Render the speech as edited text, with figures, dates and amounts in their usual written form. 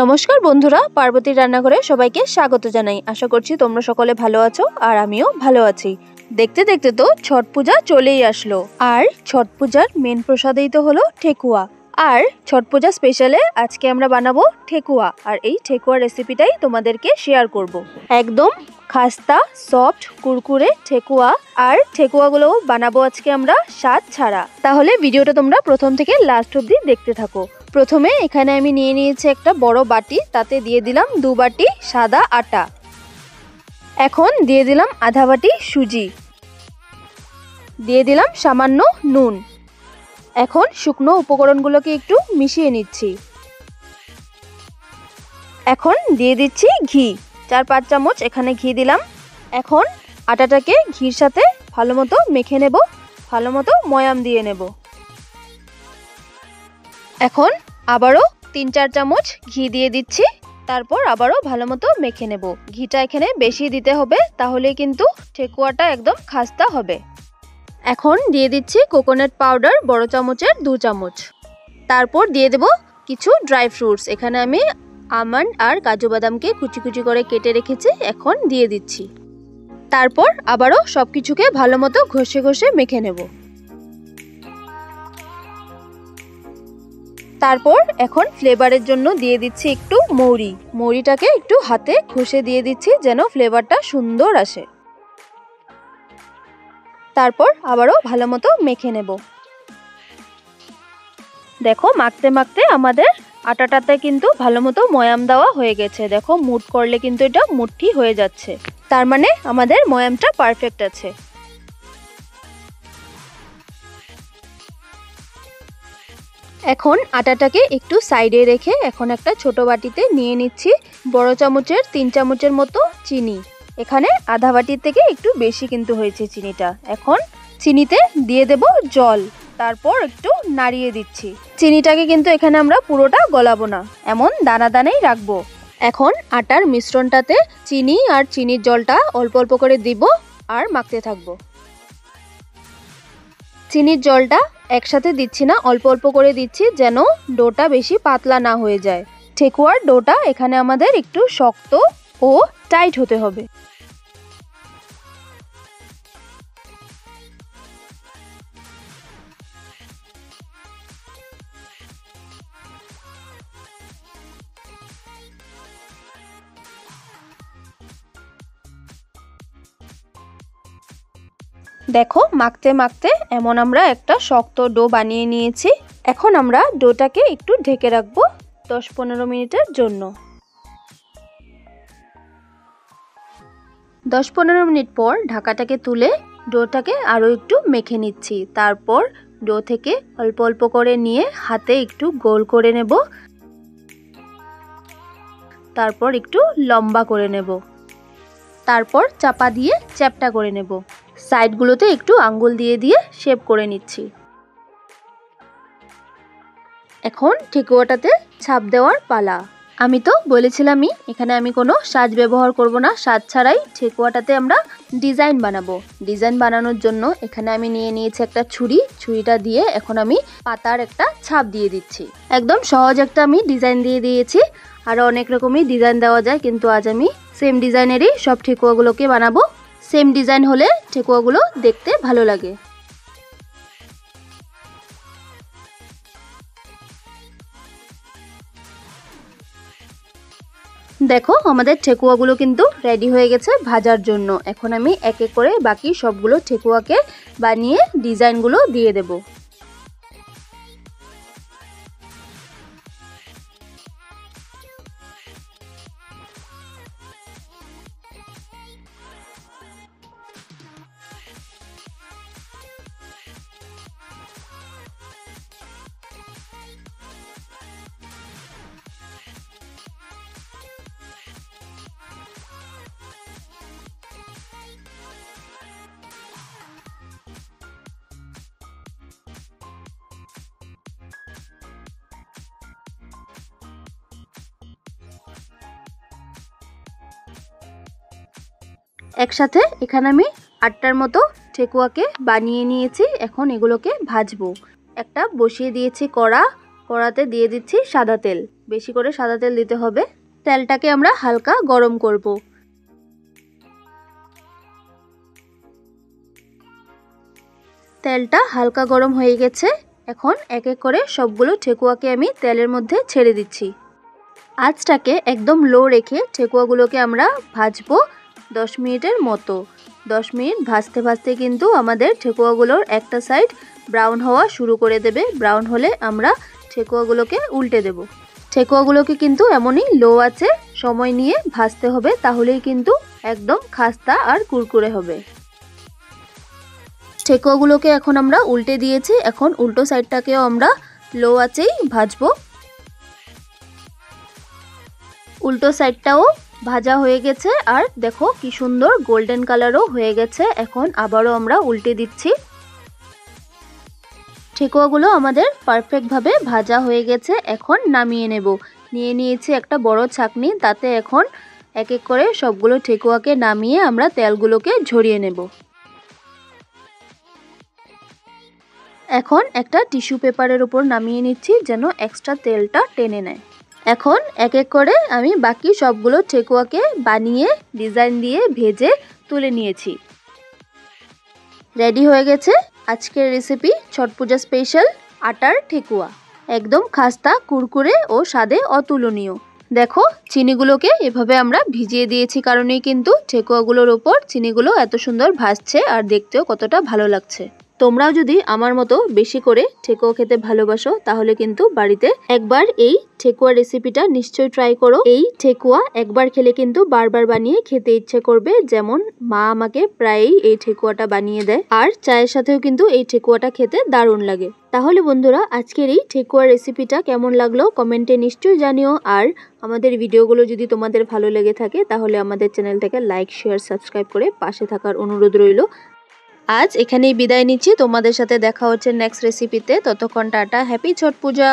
নমস্কার বন্ধুরা, পার্বতীর রান্নাঘরে সবাইকে স্বাগত জানাই। আশা করছি তোমরা সকলে ভালো আছো আর আমিও ভালো আছি। দেখতে দেখতে তো ছট পূজা চলেই আসলো, আর ছট পূজার মেন প্রসাদেই তো হলো ঠেকুয়া। আর ছট পূজা স্পেশালে আজকে আমরা বানাবো ঠেকুয়া, আর এই ঠেকুয়া রেসিপিটাই তোমাদেরকে শেয়ার করব। একদম খাস্তা সফট কুরকুরে ঠেকুয়া, আর ঠেকুয়াগুলো বানাবো আজকে আমরা স্বাদ ছাড়া। তাহলে ভিডিওটা তোমরা প্রথম থেকে লাস্ট অবধি দেখতে থাকো। প্রথমে এখানে আমি নিয়ে নিয়েছি একটা বড় বাটি, তাতে দিয়ে দিলাম 2 বাটি সাদা আটা। এখন দিয়ে দিলাম আধা বাটি সুজি, দিয়ে দিলাম সামান্য নুন। এখন শুকনো উপকরণগুলোকে একটু মিশিয়ে নিচ্ছি। এখন দিয়ে দিচ্ছি ঘি, 4-5 চামচ এখানে ঘি দিলাম। এখন আটাটাকে ঘির সাথে ভালো মতো মেখে নেব, ভালো মতো ময়াম দিয়ে নেব। এখন আবারও 3-4 চামচ ঘি দিয়ে দিচ্ছি, তারপর আবারও ভালো মতো মেখে নেব। ঘিটা এখানে বেশি দিতে হবে, তাহলে কিন্তু ঠেকুয়াটা একদম খাস্তা হবে। এখন দিয়ে দিচ্ছি কোকোনাট পাউডার বড় চামচের 2 চামচ। তারপর দিয়ে দেব কিছু ড্রাই ফ্রুটস। এখানে আমি আমন্ড আর কাজু বাদামকে কুচি কুচি করে কেটে রেখেছি, এখন দিয়ে দিচ্ছি। তারপর আবারও সব কিছুকে ভালো মতো ঘষে ঘষে মেখে নেব। তারপর এখন ফ্লেভারের জন্য দিয়ে দিচ্ছি একটু মৌরি। মৌরিটাকে একটু হাতে ঘষে দিয়ে দিচ্ছি যেন ফ্লেভারটা সুন্দর আসে। তারপর আবারও ভালো মতো মেখে নেব। দেখো মাখতে মাখতে আমাদের আটাটাতে কিন্তু ভালো মতো ময়াম দেওয়া হয়ে গেছে। দেখো মুঠ করলে কিন্তু এটা মুঠি হয়ে যাচ্ছে, তার মানে আমাদের ময়ামটা পারফেক্ট আছে। এখন আটাটাকে একটু সাইডে রেখে এখন একটা ছোট বাটিতে নিয়ে নিচ্ছি বড় চামচের 3 চামচের মতো চিনি। এখানে আধা বাটির থেকে একটু বেশি কিন্তু হয়েছে চিনিটা। এখন চিনিতে দিয়ে দেব জল, তারপর একটু নাড়িয়ে দিচ্ছি। চিনিটাকে কিন্তু এখানে আমরা পুরোটা গলাবো না, এমন দানা দানাই রাখবো। এখন আটার মিশ্রণটাতে চিনি আর চিনির জলটা অল্প অল্প করে দিব আর মাখতে থাকবো। চিনির জলটা একসাথে দিচ্ছি না, অল্প অল্প করে দিচ্ছি যেন ডোটা বেশি পাতলা না হয়ে যায়। ঠেকুয়ার ডোটা এখানে আমাদের একটু শক্ত ও টাইট হতে হবে। দেখো মাখতে মাখতে এমন আমরা একটা শক্ত ডো বানিয়ে নিয়েছি। এখন আমরা ডোটাকে একটু ঢেকে রাখবো 10-15 মিনিটের জন্য। 10-15 মিনিট পর ঢাকাটাকে তুলে ডোটাকে আরও একটু মেখে নিচ্ছি। তারপর ডো থেকে অল্প অল্প করে নিয়ে হাতে একটু গোল করে নেব, তারপর একটু লম্বা করে নেব, তারপর চাপা দিয়ে চ্যাপ্টা করে নেব। সাইডগুলোতে একটু আঙ্গুল দিয়ে দিয়ে শেপ করে নিচ্ছি। এখন ঠেকুয়াটাতে ছাপ দেওয়ার পালা। আমি তো বলেছিলামই এখানে আমি কোনো সাজ ব্যবহার করব না, সাজ ছাড়াই ঠেকুয়াটাতে আমরা ডিজাইন বানাবো। ডিজাইন বানানোর জন্য এখানে আমি নিয়ে নিয়েছি একটা ছুরি। ছুরিটা দিয়ে এখন আমি পাতার একটা ছাপ দিয়ে দিচ্ছি। একদম সহজ একটা আমি ডিজাইন দিয়ে দিয়েছি। আরও অনেক রকমই ডিজাইন দেওয়া যায়, কিন্তু আজ আমি সেম ডিজাইনেরই সব ঠেকুয়াগুলোকে বানাবো। সেম ডিজাইন হলে ঠেকুয়াগুলো দেখতে ভালো লাগে। দেখো আমাদের ঠেকুয়াগুলো কিন্তু রেডি হয়ে গেছে ভাজার জন্য। এখন আমি এক এক করে বাকি সবগুলো ঠেকুয়াকে বানিয়ে ডিজাইনগুলো দিয়ে দেব। একসাথে এখানে আমি 8টার মতো ঠেকুয়াকে বানিয়ে নিয়েছি। এখন এগুলোকে ভাজবো। একটা বসিয়ে দিয়েছি কড়া, কড়াতে দিয়ে দিচ্ছি সাদা তেল। বেশি করে সাদা তেল দিতে হবে। তেলটাকে আমরা হালকা গরম করব। তেলটা হালকা গরম হয়ে গেছে। এখন এক এক করে সবগুলো ঠেকুয়াকে আমি তেলের মধ্যে ছেড়ে দিচ্ছি। আঁচটাকে একদম লো রেখে ঠেকুয়াগুলোকে আমরা ভাজবো 10 মিনিটের মতো। 10 মিনিট ভাজতে ভাজতে কিন্তু আমাদের ঠেকুয়াগুলোর একটা সাইড ব্রাউন হওয়া শুরু করে দেবে। ব্রাউন হলে আমরা ঠেকুয়াগুলোকে উল্টে দেব। ঠেকুয়াগুলোকে কিন্তু এমনই লো আছে সময় নিয়ে ভাজতে হবে, তাহলেই কিন্তু একদম খাস্তা আর কুরকুরে হবে। ঠেকুয়াগুলোকে এখন আমরা উল্টে দিয়েছি। এখন উল্টো সাইডটাকেও আমরা লো আঁচেই ভাজবো। উল্টো সাইডটাও ভাজা হয়ে গেছে আর দেখো কি সুন্দর গোল্ডেন কালারও হয়ে গেছে। এখন আবারও আমরা উল্টে দিচ্ছি। ঠেকুয়াগুলো আমাদের পারফেক্টভাবে ভাজা হয়ে গেছে। এখন নামিয়ে নেব। নিয়ে নিয়েছি একটা বড় ছাঁকনি, তাতে এখন এক এক করে সবগুলো ঠেকুয়াকে নামিয়ে আমরা তেলগুলোকে ঝরিয়ে নেব। এখন একটা টিস্যু পেপারের উপর নামিয়ে নিচ্ছি যেন এক্সট্রা তেলটা টেনে নেয়। এখন এক এক করে আমি বাকি সবগুলো ঠেকুয়াকে বানিয়ে ডিজাইন দিয়ে ভেজে তুলে নিয়েছি। রেডি হয়ে গেছে আজকের রেসিপি ছট পূজা স্পেশাল আটার ঠেকুয়া। একদম খাস্তা, কুরকুরে ও স্বাদে অতুলনীয়। দেখো চিনিগুলোকে এভাবে আমরা ভিজিয়ে দিয়েছি কারণেই কিন্তু ঠেকুয়াগুলোর ওপর চিনিগুলো এত সুন্দর ভাসছে আর দেখতেও কতটা ভালো লাগছে। তোমরাও যদি আমার মতো বেশি করে ঠেকুয়া খেতে ভালোবাসো তাহলে কিন্তু বাড়িতে একবার এই ঠেকুয়া রেসিপিটা নিশ্চয়ই ট্রাই করো। এই ঠেকুয়া একবার খেলে কিন্তু বারবার বানিয়ে খেতে ইচ্ছে করবে। যেমন মা আমাকে প্রায়ই এই ঠেকুয়াটা বানিয়ে দেয় আর চায়ের সাথেও কিন্তু এই ঠেকুয়াটা খেতে দারুণ লাগে। তাহলে বন্ধুরা আজকের এই ঠেকুয়া রেসিপিটা কেমন লাগলো কমেন্টে নিশ্চয়ই জানিও। আর আমাদের ভিডিওগুলো যদি তোমাদের ভালো লেগে থাকে তাহলে আমাদের চ্যানেলটাকে লাইক, শেয়ার, সাবস্ক্রাইব করে পাশে থাকার অনুরোধ রইল। আজ এখানেই বিদায় নিচ্ছি। তোমাদের সাথে দেখা হচ্ছে নেক্সট রেসিপিতে। ততক্ষণ টাটা, হ্যাপি ছট পূজা।